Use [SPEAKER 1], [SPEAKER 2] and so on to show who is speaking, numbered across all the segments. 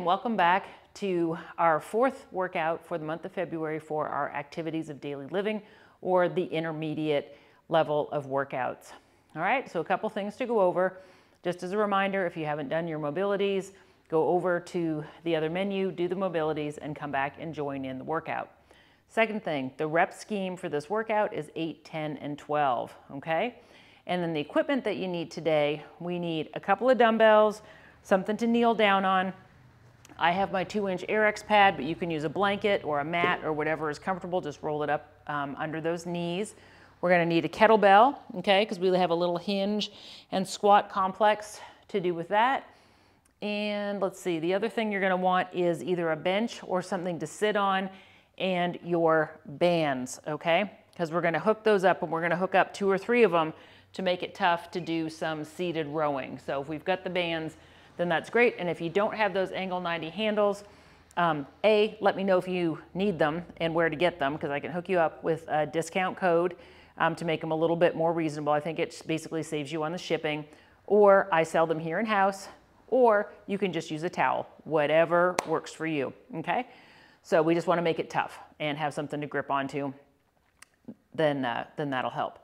[SPEAKER 1] and welcome back to our fourth workout for the month of February for our activities of daily living, or the intermediate level of workouts. All right, so a couple things to go over. Just as a reminder, if you haven't done your mobilities, go over to the other menu, do the mobilities, and come back and join in the workout. Second thing, the rep scheme for this workout is 8, 10, and 12, okay? And then the equipment that you need today, we need a couple of dumbbells, something to kneel down on. I have my 2-inch AirX pad, but you can use a blanket or a mat or whatever is comfortable. Just roll it up under those knees. We're gonna need a kettlebell, okay, because we have a little hinge and squat complex to do with that. And let's see, the other thing you're gonna want is either a bench or something to sit on and your bands, okay? Because we're gonna hook those up, and we're gonna hook up 2 or 3 of them to make it tough to do some seated rowing. So if we've got the bands, then that's great. And if you don't have those angle 90 handles, let me know if you need them and where to get them, because I can hook you up with a discount code to make them a little bit more reasonable. I think it basically saves you on the shipping, or I sell them here in house, or you can just use a towel, whatever works for you, okay? So we just want to make it tough and have something to grip onto, then that'll help.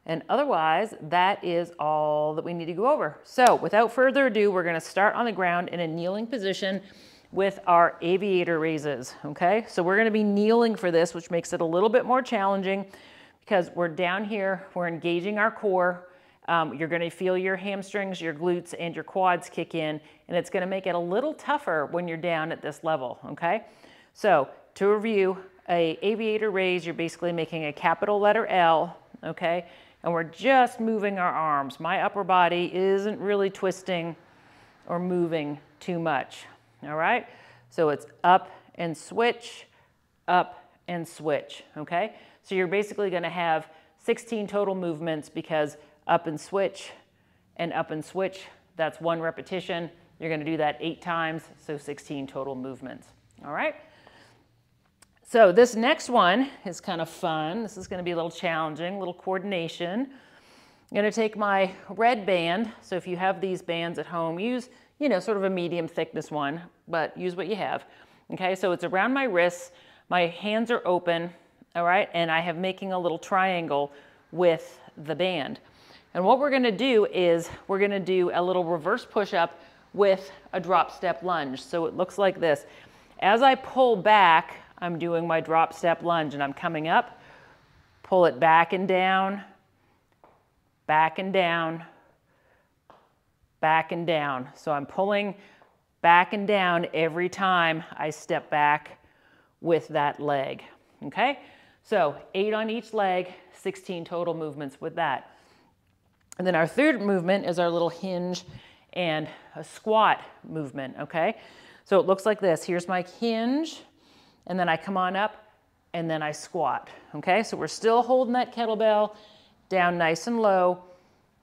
[SPEAKER 1] And otherwise, that is all that we need to go over. So without further ado, we're gonna start on the ground in a kneeling position with our Aviator raises, okay? So we're gonna be kneeling for this, which makes it a little bit more challenging because we're down here, we're engaging our core. You're gonna feel your hamstrings, your glutes, and your quads kick in, and it's gonna make it a little tougher when you're down at this level, okay? So to review, a Aviator raise, you're basically making a capital letter L, okay? And we're just moving our arms. My upper body isn't really twisting or moving too much, all right? So it's up and switch, okay? So you're basically gonna have 16 total movements, because up and switch, that's 1 repetition. You're gonna do that 8 times, so 16 total movements, all right? So this next one is kind of fun. This is going to be a little challenging, a little coordination. I'm going to take my red band. So if you have these bands at home, use, sort of a medium thickness one, but use what you have. Okay, so it's around my wrists. My hands are open, all right? And I have making a little triangle with the band. And what we're going to do is we're going to do a little reverse push-up with a drop step lunge. So it looks like this. As I pull back, I'm doing my drop step lunge, and I'm coming up, pull it back and down, back and down, back and down. So I'm pulling back and down every time I step back with that leg, okay? So 8 on each leg, 16 total movements with that. And then our third movement is our little hinge and a squat movement, okay? So it looks like this. Here's my hinge, and then I come on up, and then I squat, okay? So we're still holding that kettlebell down nice and low,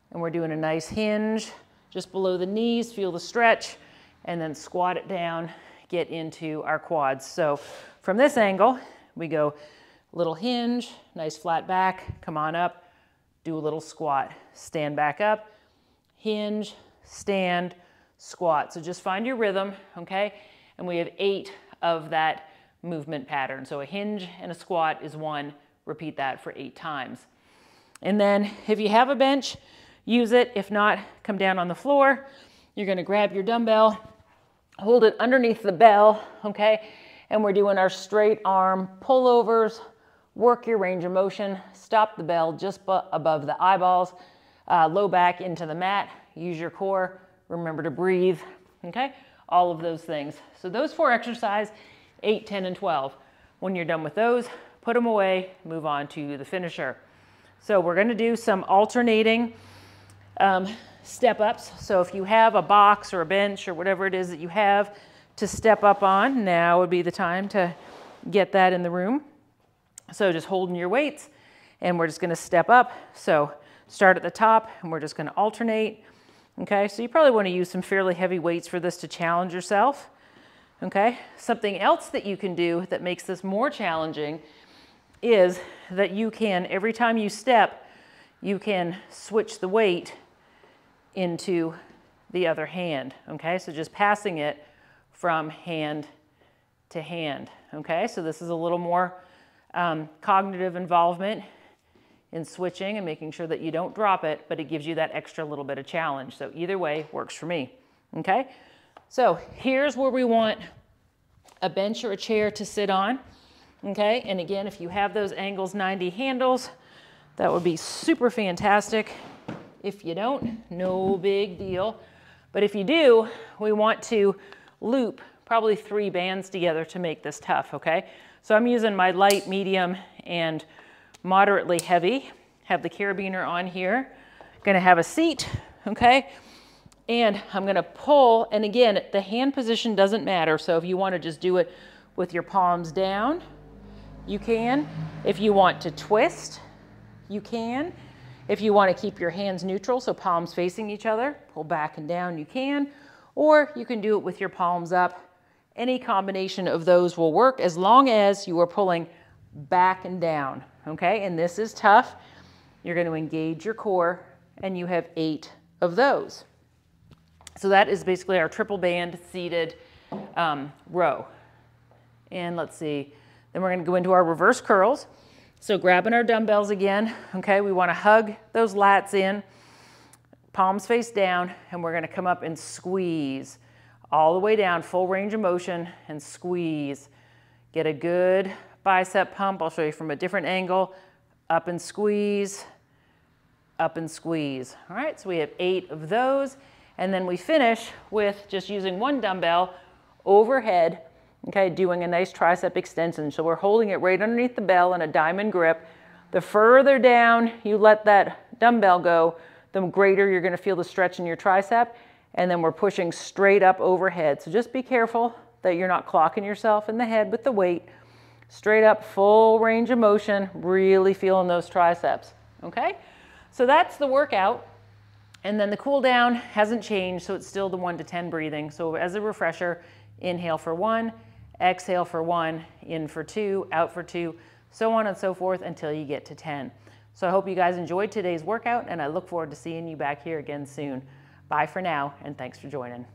[SPEAKER 1] and we're doing a nice hinge just below the knees, feel the stretch, and then squat it down, get into our quads. So from this angle, we go little hinge, nice flat back, come on up, do a little squat, stand back up, hinge, stand, squat. So just find your rhythm, okay? And we have 8 of that movement pattern. So a hinge and a squat is 1. Repeat that for 8 times. And then if you have a bench, use it. If not, come down on the floor. You're going to grab your dumbbell, hold it underneath the bell, okay? And we're doing our straight arm pullovers. Work your range of motion. Stop the bell just above the eyeballs. Low back into the mat. Use your core. Remember to breathe, okay? All of those things. So those 4 exercises, 8, 10, and 12. When you're done with those, put them away, move on to the finisher. So we're going to do some alternating step ups. So if you have a box or a bench or whatever it is that you have to step up on, now would be the time to get that in the room. So just holding your weights, and we're just going to step up. So start at the top, and we're just going to alternate. Okay, so you probably want to use some fairly heavy weights for this to challenge yourself. Okay, something else that you can do that makes this more challenging is that you can, every time you step, you can switch the weight into the other hand. Okay, so just passing it from hand to hand, okay? So this is a little more cognitive involvement in switching and making sure that you don't drop it, but it gives you that extra little bit of challenge. So either way works for me, okay? So here's where we want a bench or a chair to sit on, okay? And again, if you have those angles 90 handles, that would be super fantastic. If you don't, no big deal. But if you do, we want to loop probably 3 bands together to make this tough, okay? So I'm using my light, medium, and moderately heavy. Have the carabiner on here. Gonna have a seat, okay? And I'm gonna pull, and again, the hand position doesn't matter. So if you wanna just do it with your palms down, you can. If you want to twist, you can. If you wanna keep your hands neutral, so palms facing each other, pull back and down, you can. Or you can do it with your palms up. Any combination of those will work as long as you are pulling back and down, okay? And this is tough. You're going to engage your core, and you have 8 of those. So that is basically our triple band seated row. And let's see, then we're going to go into our reverse curls. So grabbing our dumbbells again, okay? We want to hug those lats in, palms face down, and we're going to come up and squeeze all the way down, full range of motion, and squeeze. Get a good bicep pump. I'll show you from a different angle. Up and squeeze, up and squeeze. All right, so we have 8 of those. And then we finish with just using 1 dumbbell overhead, okay, doing a nice tricep extension. So we're holding it right underneath the bell in a diamond grip. The further down you let that dumbbell go, the greater you're gonna feel the stretch in your tricep. And then we're pushing straight up overhead. So just be careful that you're not clocking yourself in the head with the weight. Straight up, full range of motion, really feeling those triceps, okay? So that's the workout. And then the cool down hasn't changed, so it's still the 1 to 10 breathing. So as a refresher, inhale for 1, exhale for 1, in for 2, out for 2, so on and so forth until you get to 10. So I hope you guys enjoyed today's workout, and I look forward to seeing you back here again soon. Bye for now, and thanks for joining.